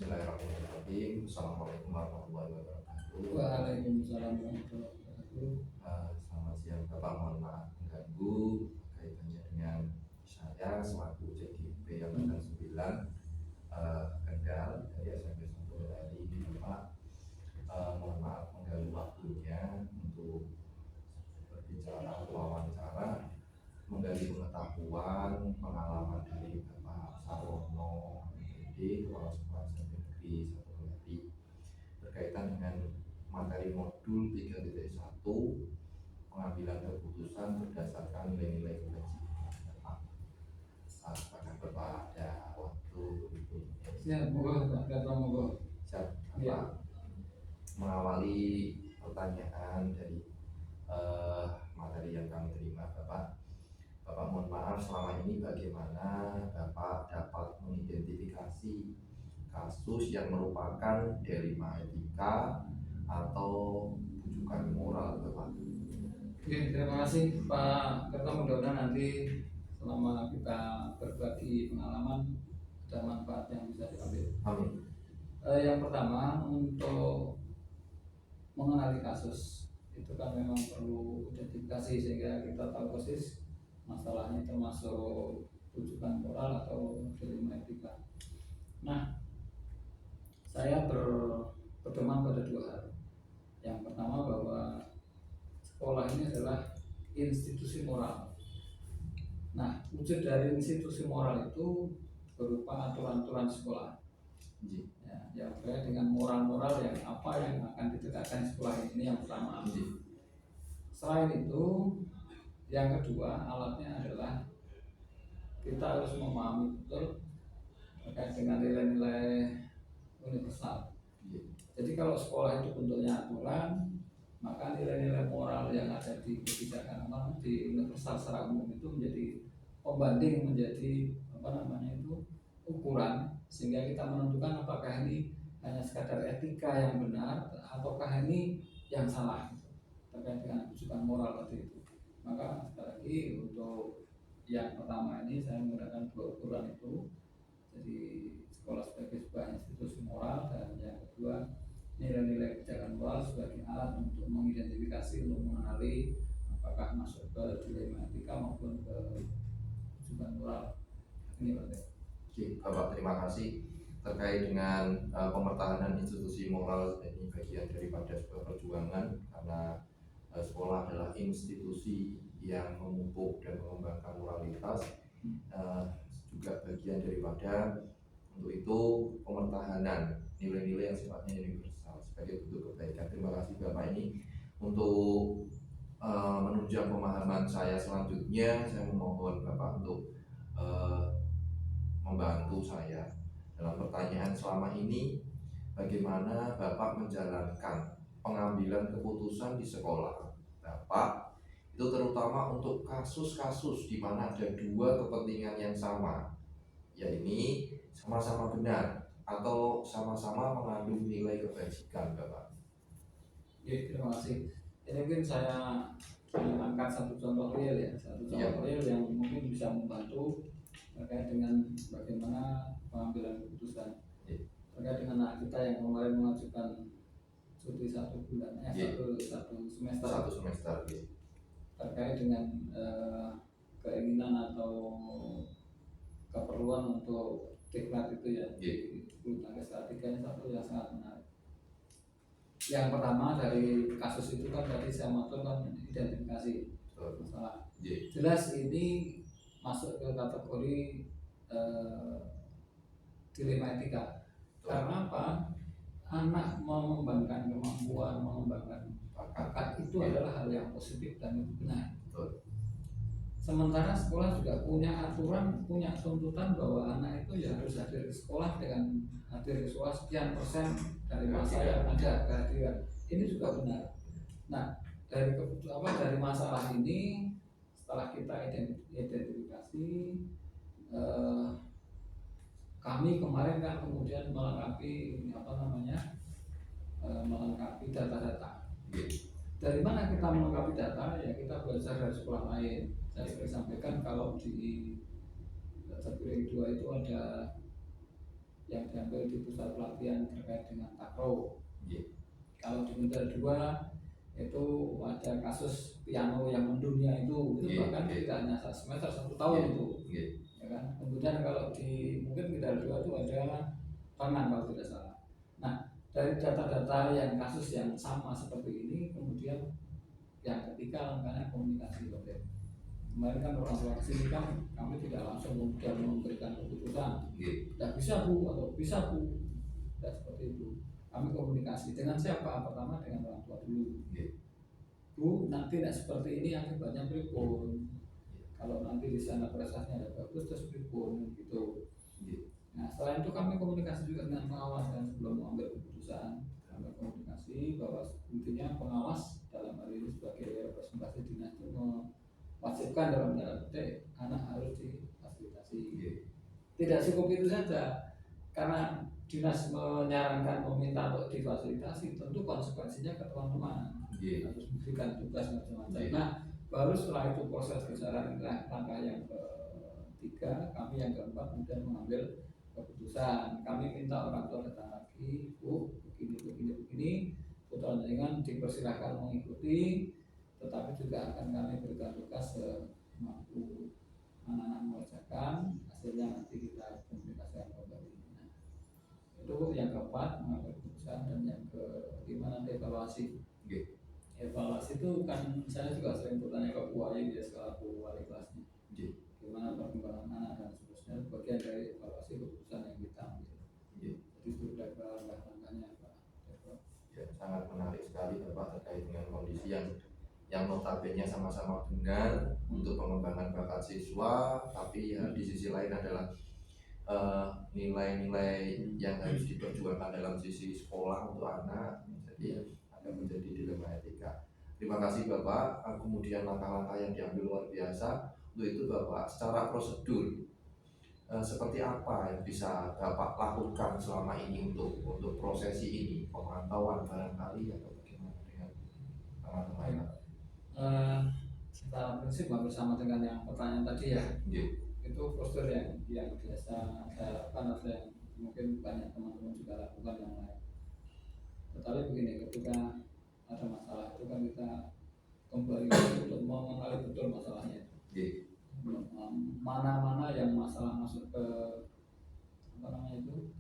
Bismillahirrahmanirrahim. Assalamualaikum warahmatullahi wabarakatuh. Waalaikumsalam warahmatullahi wabarakatuh. Selamat siang Bapak, mohon maaf mengganggu kaitannya dengan saya selaku CDP Angkatan 9 Kendal dari SMP 1 dari Bapak. Mohon maaf mengganggu waktunya untuk berbicara atau wawancara, menggali pengetahuan pengalaman dari Bapak Sarwono MPD Kepala Sekolah SMP Negeri 1 Kendal berkaitan dengan materi modul 3.1 pengambilan keputusan berdasarkan nilai-nilai kebajikan. Apakah Bapak ada waktu untuk Siap, monggo. siap Ya. mengawali pertanyaan dari materi yang kami terima Bapak. Bapak mohon maaf, selama ini bagaimana Bapak dapat mengidentifikasi kasus yang merupakan delima etika atau bujukan moral Bapak? Oke, terima kasih Pak Kerto. Mudah-mudahan nanti selama kita berbagi pengalaman ada manfaat yang bisa diambil. Amin. Yang pertama, untuk mengenali kasus itu kan memang perlu identifikasi sehingga kita tahu persis masalahnya termasuk rujukan moral atau dilema etika. Nah, saya berpedoman pada dua hal. Yang pertama bahwa sekolah ini adalah institusi moral. Nah, wujud dari institusi moral itu berupa aturan-aturan sekolah. Ya, yang terkait dengan moral-moral yang apa yang akan ditegakkan sekolah ini yang pertama. Selain itu, yang kedua alatnya adalah kita harus memahami betul terkait dengan nilai-nilai universal. Jadi kalau sekolah itu bentuknya aturan, maka nilai-nilai moral yang ada di kebijakan di universal secara umum itu menjadi pembanding, menjadi ukuran sehingga kita menentukan apakah ini hanya sekadar etika yang benar ataukah ini yang salah terkait dengan rujukan moral tadi itu. Maka sekali lagi untuk yang pertama ini saya menggunakan dua ukuran itu, jadi sekolah sebagai sebuah institusi moral, dan yang kedua nilai-nilai kebijakan moral sebagai alat untuk mengidentifikasi, untuk mengenali apakah masuk ke dilema etika maupun ke rujukan moral. Ini Pak. Oke, Bapak, terima kasih. Terkait dengan pemertahanan institusi moral, ini bagian daripada sebuah perjuangan karena sekolah adalah institusi yang memupuk dan mengembangkan moralitas, juga bagian daripada untuk itu pemertahanan nilai-nilai yang sifatnya universal sebagai bentuk kebaikan. Terima kasih Bapak ini. Untuk menunjang pemahaman saya selanjutnya, saya memohon Bapak untuk membantu saya dalam pertanyaan selama ini, bagaimana Bapak menjalankan pengambilan keputusan di sekolah Bapak, itu terutama untuk kasus-kasus di mana ada dua kepentingan yang sama, yaitu sama-sama benar atau sama-sama mengandung nilai kebajikan Bapak. Ya, terima kasih. Ini mungkin saya angkat satu contoh real ya, real yang mungkin bisa membantu terkait dengan bagaimana pengambilan keputusan terkait dengan anak kita yang kemarin mengajukan cuti 1 bulan, satu semester terkait dengan keinginan atau keperluan untuk diklat itu ya, bulu tangkis kelas 3 ini satu yang sangat menarik. Yang pertama dari kasus itu kan tadi saya maksud kan identifikasi masalah. Jelas ini masuk ke kategori dilema etika. Karena apa? Anak mengembangkan kemampuan, mengembangkan bakat itu adalah hal yang positif dan itu benar. Sementara sekolah juga punya aturan, punya tuntutan bahwa anak itu ya harus hadir di sekolah dengan hadir di sekolah sekian persen dari masa yang ada kehadiran. Ini juga benar. Nah, dari masalah ini setelah kita identifikasi, kami kemarin kan kemudian melengkapi melengkapi data-data. Dari mana kita melengkapi data? Ya kita belajar dari sekolah lain. Saya sering sampaikan kalau di categori 2 itu ada yang diambil di pusat pelatihan terkait dengan takro. Nggih. Kalau di Mental 2 itu ada kasus piano yang mendunia itu bahkan tidak hanya 1 semester 1 tahun itu, ya kan. Kemudian kalau di mungkin Mental 2 itu ada tangan kalau tidak salah. Nah, dari data-data yang kasus yang sama seperti ini, kemudian yang ketiga langkahnya komunikasi. Kemarin kan orang tua kesini kan kami tidak langsung kemudian memberikan keputusan, tidak bisa bu atau bisa bu, tidak seperti itu. Kami komunikasi dengan siapa? Pertama dengan orang tua dulu. Bu, nanti tidak seperti ini akibatnya pripun. Kalau nanti di sana prestasinya ada bagus terus pripun gitu. Nah, setelah itu kami komunikasi juga dengan pengawas dan sebelum mengambil keputusan. Kami komunikasi bahwa intinya pengawas dalam hal ini sebagai representasi dinas itu mewajibkan dalam tanda petik anak harus difasilitasi. Tidak cukup itu saja, karena dinas menyarankan meminta untuk difasilitasi, tentu konsekuensinya ke teman-teman harus memberikan tugas macam-macam. Nah, baru setelah itu proses bicara langkah yang ketiga, kami yang keempat kemudian mengambil keputusan. Kami minta orang tua datang lagi, bu, begini, putra dengan dipersilahkan mengikuti, tetapi juga akan kami berikan tugas semampu anak-anak mengerjakan, hasilnya nanti kita komunikasikan kembali. Nah, itu yang keempat mengambil keputusan, dan yang kelima nanti evaluasi. Evaluasi itu kan saya juga sering bertanya ke buaya di skala wali kelasnya, gimana perkembangan anak dan seterusnya, bagian dari evaluasi keputusan yang kita ambil. Jadi itu langkah-langkahnya Pak. Ya, sangat menarik sekali Bapak terkait dengan kondisi yang notabene sama-sama benar untuk pengembangan bakat siswa, tapi ya, di sisi lain adalah nilai-nilai yang harus diperjuangkan dalam sisi sekolah untuk anak. Jadi akan menjadi dilema etika. Terima kasih Bapak. Kemudian langkah-langkah yang diambil luar biasa. Untuk itu Bapak, secara prosedur seperti apa yang bisa Bapak lakukan selama ini untuk prosesi ini, pemantauan barangkali atau bagaimana dengan teman-teman? Secara prinsip hampir sama dengan yang pertanyaan tadi ya. Itu prosedur yang biasa saya lakukan, atau yang mungkin banyak teman-teman juga lakukan yang lain. Tetapi begini, ketika ada masalah itu kan kita kembali untuk mengenali betul masalahnya. Mana-mana yang masalah masuk ke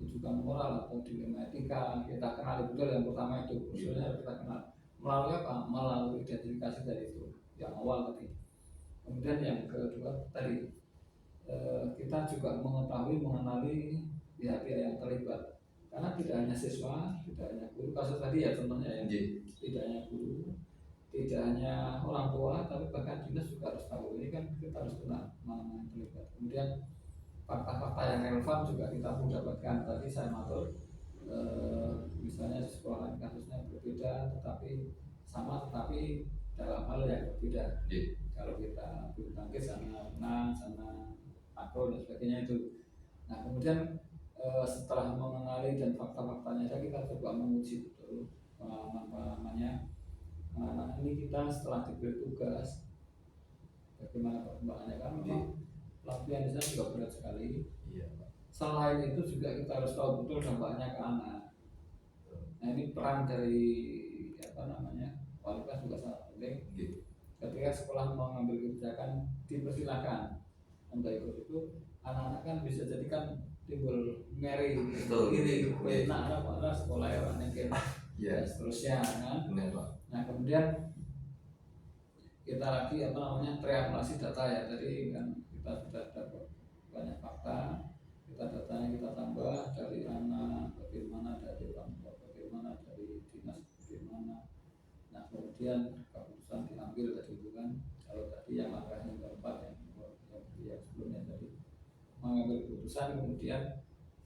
tujuan moral atau dilema etika, kita kenali betul. Yang pertama itu usulnya kita kenal melalui apa? Melalui identifikasi dari itu yang awal tadi. Kemudian yang kedua tadi kita juga mengetahui, mengenali pihak-pihak yang terlibat. Karena tidak hanya siswa, tidak hanya guru, kasus tadi ya contohnya ya, tidak hanya guru, tidak hanya orang tua, tapi bahkan dinas juga harus tahu. Ini kan kita harus kenal mana yang terlibat. Kemudian fakta-fakta yang relevan juga kita mendapatkan. Tadi saya matur, misalnya di sekolah kasusnya berbeda, tetapi sama, tetapi dalam hal yang berbeda. Kalau kita bulu tangkis sana renang, sana makro dan sebagainya itu. Nah, kemudian setelah mengenali dan fakta-faktanya, kita coba menguji betul pengalaman-pengalamannya. Nah, ini kita setelah diberi tugas bagaimana perkembangannya, kan memang pelatihan di sana juga berat sekali. Selain itu juga kita harus tahu betul dampaknya ke anak. Nah, ini peran dari kualitas juga sangat penting. Ketika sekolah mengambil kebijakan, dipersilakan untuk ikut itu. Anak-anak kan bisa jadikan timbul ngeri, iri, enak apa sekolah orangnya kena, dan seterusnya kan. Nah, kemudian kita lagi triangulasi data ya. Tadi kan kita sudah dapat banyak fakta, datanya kita tambah dari anak, bagaimana dari orang tua, bagaimana dari dinas, bagaimana. Nah, kemudian keputusan diambil tadi itu kan. Kalau tadi yang langkah yang keempat yang sebelumnya tadi mengambil keputusan, kemudian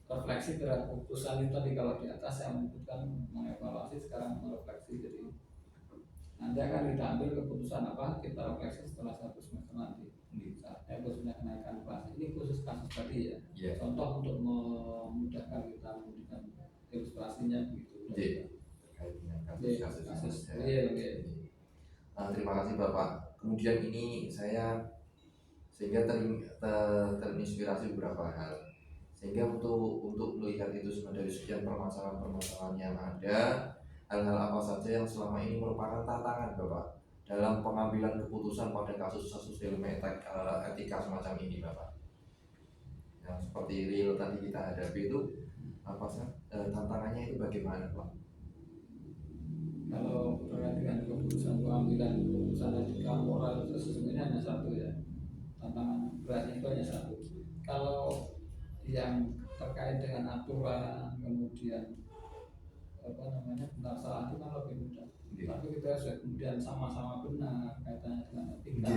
refleksi terhadap keputusan itu tadi. Kalau di atas yang menyebutkan mengevaluasi, sekarang merefleksi. Jadi nanti akan kita ambil keputusan apa, kita refleksi setelah 1 semester nanti. Saatnya khususnya kenaikan kelas. Ini khusus kasus tadi ya. Contoh untuk memudahkan kita memberikan ilustrasinya begitu. Terkait dengan kasus-kasus. Terima kasih Bapak. Kemudian ini saya sehingga terinspirasi beberapa hal. Sehingga untuk melihat itu semua dari sekian permasalahan-permasalahan yang ada, hal-hal apa saja yang selama ini merupakan tantangan Bapak dalam pengambilan keputusan pada kasus-kasus ilmu etika semacam ini Bapak, yang seperti real tadi kita hadapi itu apa sih tantangannya itu bagaimana Pak? Kalau terkait dengan keputusan pengambilan keputusan etika moral itu sesungguhnya hanya satu ya, tantangan beratnya itu hanya satu. Kalau yang terkait dengan aturan kemudian apa namanya benar salah itu kan lebih mudah. Tapi kita sudah kemudian sama-sama benar kaitannya dengan etika,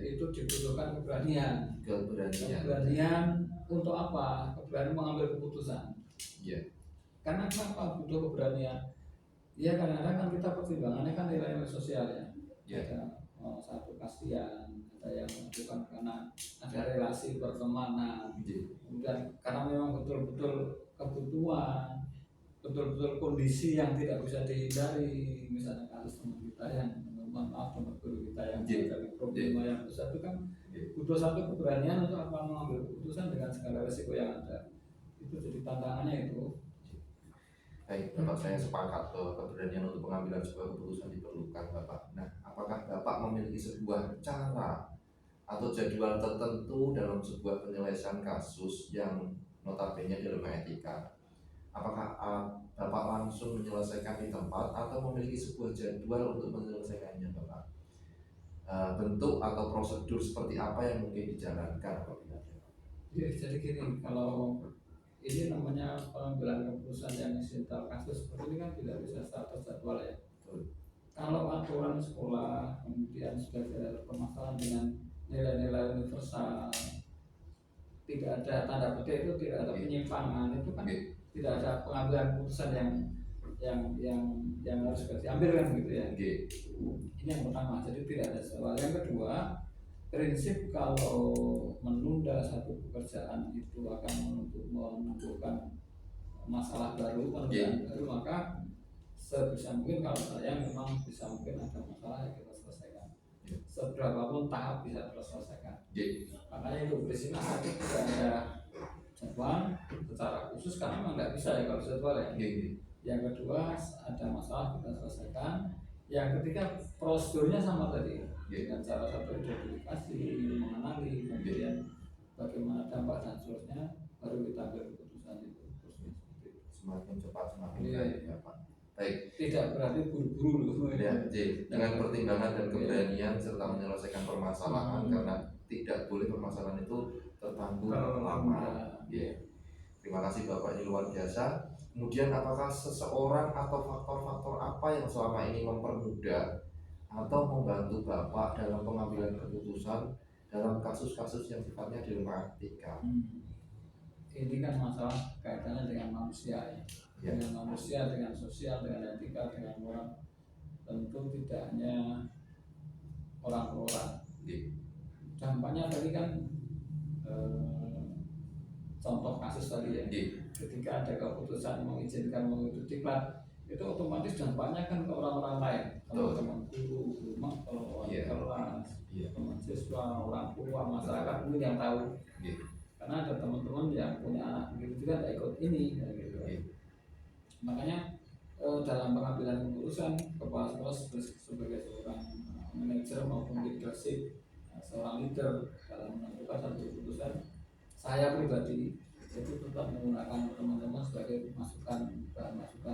itu dibutuhkan keberanian. Keberanian untuk apa? Keberanian mengambil keputusan. Karena kenapa butuh keberanian? Ya kadang-kadang kan kita pertimbangannya kan nilai-nilai sosial ya. Ada satu kasihan, ada yang melakukan karena ada relasi pertemanan. Kemudian karena memang betul-betul kebutuhan, betul-betul kondisi yang tidak bisa dihindari, misalnya kasus teman kita yang maaf teman guru kita yang mengalami problema yang besar itu kan butuh satu keberanian untuk apa mengambil keputusan dengan segala resiko yang ada. Itu jadi tantangannya itu. Baik, Bapak, saya sepakat bahwa keberanian untuk pengambilan sebuah keputusan diperlukan Bapak. Nah, apakah Bapak memiliki sebuah cara atau jadwal tertentu dalam sebuah penyelesaian kasus yang notabene dalam etika? Apakah Bapak langsung menyelesaikan di tempat atau memiliki sebuah jadwal untuk menyelesaikannya Bapak? Bentuk atau prosedur seperti apa yang mungkin dijalankan apabila ya, jadi gini, kalau ini namanya pengambilan keputusan yang istilah kasus seperti ini kan tidak bisa secara terjadwal ya. Kalau aturan sekolah kemudian sudah ada permasalahan dengan nilai-nilai universal, tidak ada tanda petik itu tidak ada penyimpangan, itu kan tidak ada pengambilan keputusan yang harus diambil kan gitu ya. Ini yang pertama, jadi tidak ada soal. Yang kedua, prinsip kalau menunda satu pekerjaan itu akan menimbulkan masalah baru, penundaan baru, maka sebisa mungkin kalau saya memang bisa mungkin ada masalah yang kita selesaikan. Seberapapun tahap bisa terselesaikan. Makanya itu prinsipnya satu tidak ada jadwal secara khusus karena memang nggak bisa ya kalau jadwal ya. Yang kedua ada masalah kita selesaikan. Yang ketiga prosedurnya sama tadi dengan cara satu identifikasi, mengenali, kemudian bagaimana dampak dan seterusnya, baru kita ambil keputusan itu. Semakin cepat semakin baik ya Pak. Baik. Tidak berarti buru-buru ya, dengan pertimbangan dan keberanian serta menyelesaikan permasalahan karena tidak boleh permasalahan itu tertangguh lama. Terima kasih Bapak, ini luar biasa. Kemudian apakah seseorang atau faktor-faktor apa yang selama ini mempermudah atau membantu Bapak dalam pengambilan keputusan dalam kasus-kasus yang sifatnya dilematika? Ini kan masalah kaitannya dengan manusia ya. Dengan manusia, dengan sosial, dengan etika, dengan moral. Tentu tidak hanya orang per orang. Dampaknya tadi kan contoh kasus tadi ya. Ketika ada keputusan mengizinkan mengikuti diklat, itu otomatis dampaknya kan ke orang-orang lain, teman-teman guru, kalau kelas, teman siswa, orang tua, masyarakat mungkin yang tahu. Karena ada teman-teman yang punya anak begitu juga tidak ikut ini, gitu. Makanya dalam pengambilan keputusan kepala sekolah sebagai seorang manajer maupun leadership, seorang leader dalam menentukan satu keputusan, saya pribadi itu tetap menggunakan teman-teman sebagai masukan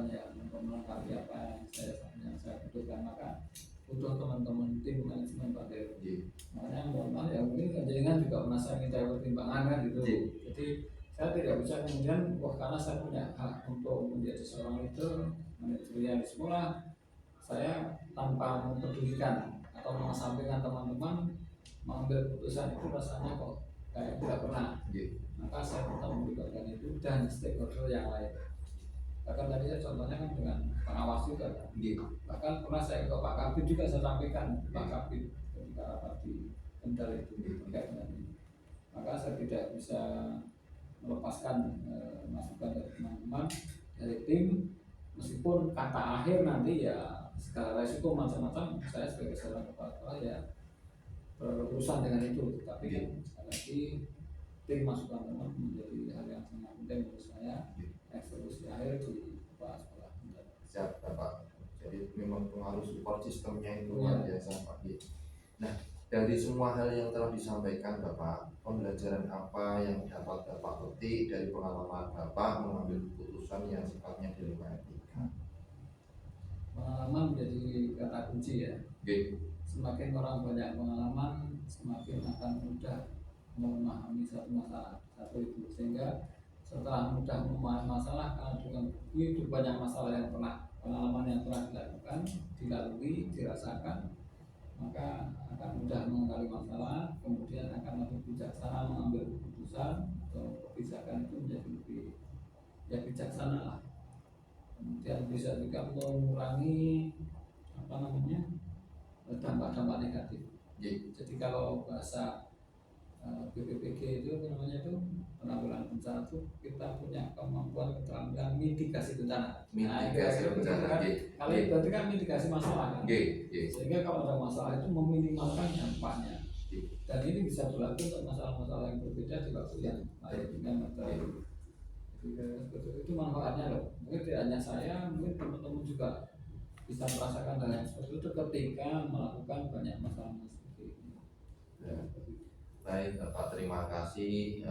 yang melengkapi apa yang saya butuhkan. Maka butuh teman-teman tim manajemen Pak Dewa. Makanya mohon maaf ya, mungkin kejengan juga merasa minta pertimbangan kan gitu. Jadi saya tidak bisa kemudian karena saya punya hak untuk menjadi seorang leader manajerial di sekolah, saya tanpa mempedulikan atau mengesampingkan teman-teman mengambil keputusan itu rasanya kok kayak tidak pernah. Maka saya tetap melibatkan itu dan stakeholder yang lain. Bahkan tadi saya contohnya kan dengan pengawas juga kan. Bahkan pernah saya ke Pak Kabit juga saya sampaikan Pak Kabit ketika rapat di Kendal itu terkait dengan ini. Maka saya tidak bisa melepaskan masukan dari teman-teman dari tim, meskipun kata akhir nanti ya segala resiko macam-macam saya sebagai seorang kepala sekolah ya berurusan dengan itu. Tapi kan sekali lagi penting masukan teman menjadi hal yang sangat penting menurut saya. Eksekusi akhir di sekolah. Siap Bapak. Jadi memang pengaruh support sistemnya itu Iya. luar biasa Pak. Nah, dari semua hal yang telah disampaikan Bapak, pembelajaran apa yang dapat Bapak petik dari pengalaman Bapak mengambil keputusan yang sifatnya dilema etika? Pengalaman menjadi kata kunci ya. Oke. Semakin orang banyak pengalaman, semakin akan mudah memahami satu masalah. Satu itu, sehingga setelah mudah memahami masalah, karena dengan begitu banyak masalah yang pernah, pengalaman yang telah dilakukan, dilalui, dirasakan, maka akan mudah mengenali masalah, kemudian akan lebih bijaksana mengambil keputusan atau kebijakan itu menjadi lebih ya bijaksana lah. Kemudian bisa juga mengurangi dampak-dampak negatif. Jadi kalau bahasa BPPG itu namanya itu penanggulangan bencana itu kita punya kemampuan keterampilan mitigasi bencana. Mitigasi bencana. Kalau itu berarti kan mitigasi masalah kan. Sehingga kalau ada masalah itu meminimalkan dampaknya. Dan ini bisa berlaku untuk masalah-masalah yang berbeda di waktu yang lain dengan materi. Itu manfaatnya loh. Mungkin tidak hanya saya, mungkin teman-teman juga bisa merasakan hal yang seperti itu ketika melakukan banyak masalah seperti ini. Baik Bapak, terima kasih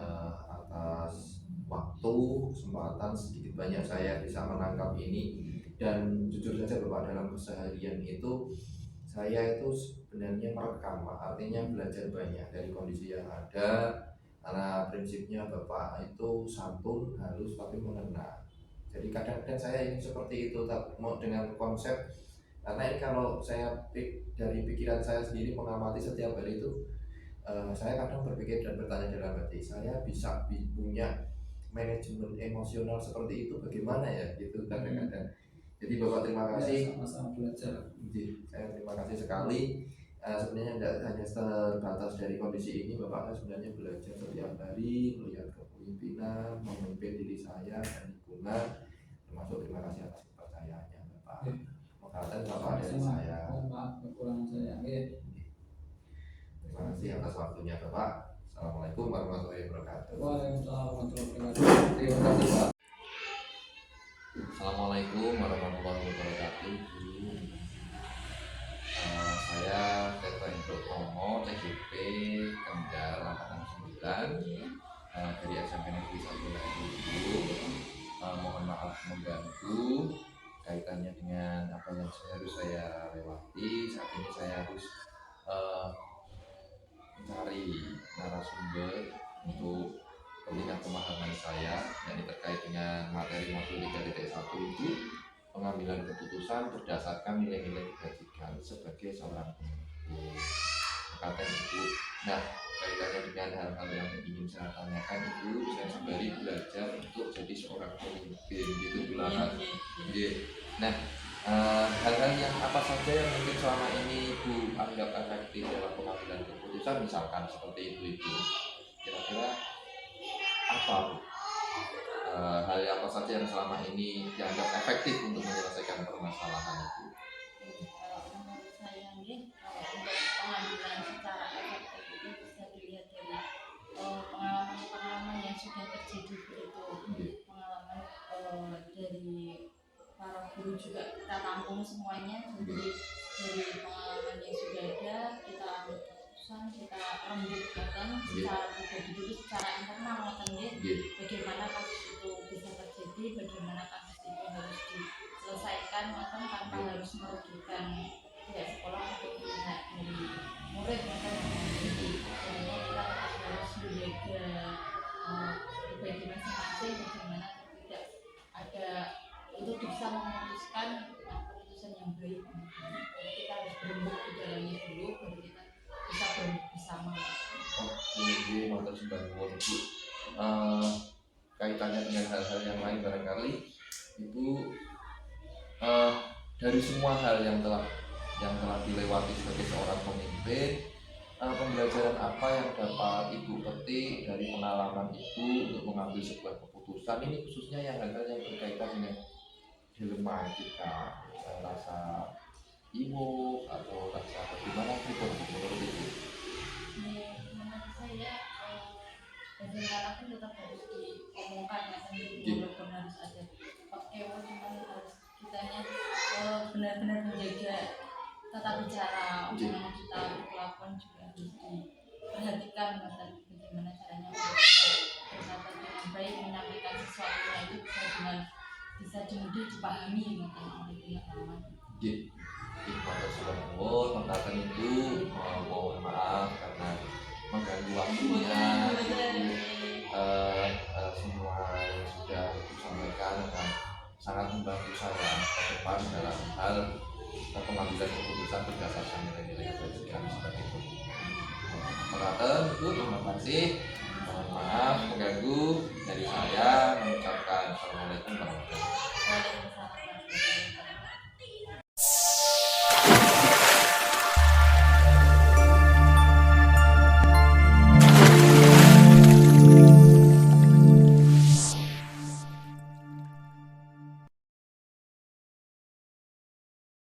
atas waktu, kesempatan sedikit banyak saya bisa menangkap ini. Dan jujur saja Bapak, dalam keseharian itu saya itu sebenarnya merekam, artinya belajar banyak dari kondisi yang ada. Karena prinsipnya Bapak itu santun, halus tapi mengena. Jadi kadang-kadang saya ingin seperti itu, mau dengan konsep, karena ini kalau saya dari pikiran saya sendiri mengamati setiap hari itu, saya kadang berpikir dan bertanya dalam hati, saya bisa punya manajemen emosional seperti itu bagaimana ya, gitu kadang-kadang. Jadi Bapak terima kasih. Sama-sama belajar. Saya terima kasih sekali. Sebenarnya tidak hanya terbatas dari kondisi ini, Bapak sebenarnya belajar setiap hari melihat kepemimpinan, memimpin diri saya dan lingkungan, termasuk terima kasih atas kepercayaannya Bapak. Makasih Bapak dari saya. Maaf kekurangan saya. Terima kasih atas waktunya Bapak. Assalamualaikum warahmatullahi wabarakatuh. Waalaikumsalam warahmatullahi wabarakatuh. Terima kasih Pak. Assalamualaikum warahmatullahi wabarakatuh. Saya Teto Hendro Tomo, CGP Kendal Angkatan 9 dari SMP Negeri 1 Layu. Mohon maaf mengganggu kaitannya dengan apa yang harus saya lewati. Saat ini saya harus mencari narasumber untuk kepentingan pemahaman saya, yang terkait dengan materi modul 3.1 itu pengambilan keputusan berdasarkan nilai-nilai kebajikan sebagai seorang pemimpin. Kata Ibu. Nah, kaitannya dengan hal-hal yang ingin saya tanyakan itu, saya sembari belajar untuk jadi seorang pemimpin gitu bulan. Nah, hal-hal yang apa saja yang mungkin selama ini Ibu anggap efektif dalam pengambilan keputusan, misalkan seperti itu, kira-kira apa Bu? Hal apa saja yang selama ini dianggap efektif untuk menyelesaikan permasalahan itu? Kalau menurut saya nih, kalau untuk pengambilan secara efektif itu bisa dilihat dari pengalaman-pengalaman yang sudah terjadi begitu, pengalaman dari para guru juga kita tampung semuanya. Jadi dari pengalaman yang sudah ada kita ambil keputusan, kita rembuk secara pribadi dulu, secara internal bagaimana kasus itu bisa terjadi, bagaimana kasus itu harus diselesaikan tanpa harus merugikan pihak sekolah atau pihak dari murid jadi sebenarnya kita harus menjaga pribadi masing-masing, bagaimana tidak ada itu bisa memutuskan keputusan yang baik. Jadi kita harus berembuk di dalamnya dulu, baru kita bisa berembuk bersama. Oke, mantap sekali Bu. Kaitannya dengan hal-hal yang lain barangkali Ibu, dari semua hal yang telah dilewati sebagai seorang pemimpin, pembelajaran apa yang dapat Ibu petik dari pengalaman Ibu untuk mengambil sebuah keputusan, ini khususnya yang hal-hal yang berkaitan dengan dilema etika, rasa Ibu atau rasa bagaimana itu menurut Ibu? Menurut saya bagaimana benar-benar menjaga tata bicara Oke. omongan kita, perlakuan juga harus diperhatikan bagaimana caranya untuk bisa berkata dengan baik, menyampaikan sesuatu itu bisa mudah dipahami oleh pihak lawan. Oke. Matur suwun nuwun, mengatakan itu mohon maaf karena mengganggu waktunya. Semua yang sudah disampaikan akan sangat membantu saya ke depan dalam hal pengambilan keputusan berdasarkan nilai-nilai kebajikan seperti itu. Mengatakan itu terima kasih. Mohon maaf mengganggu dari saya mengucapkan assalamualaikum warahmatullahi wabarakatuh.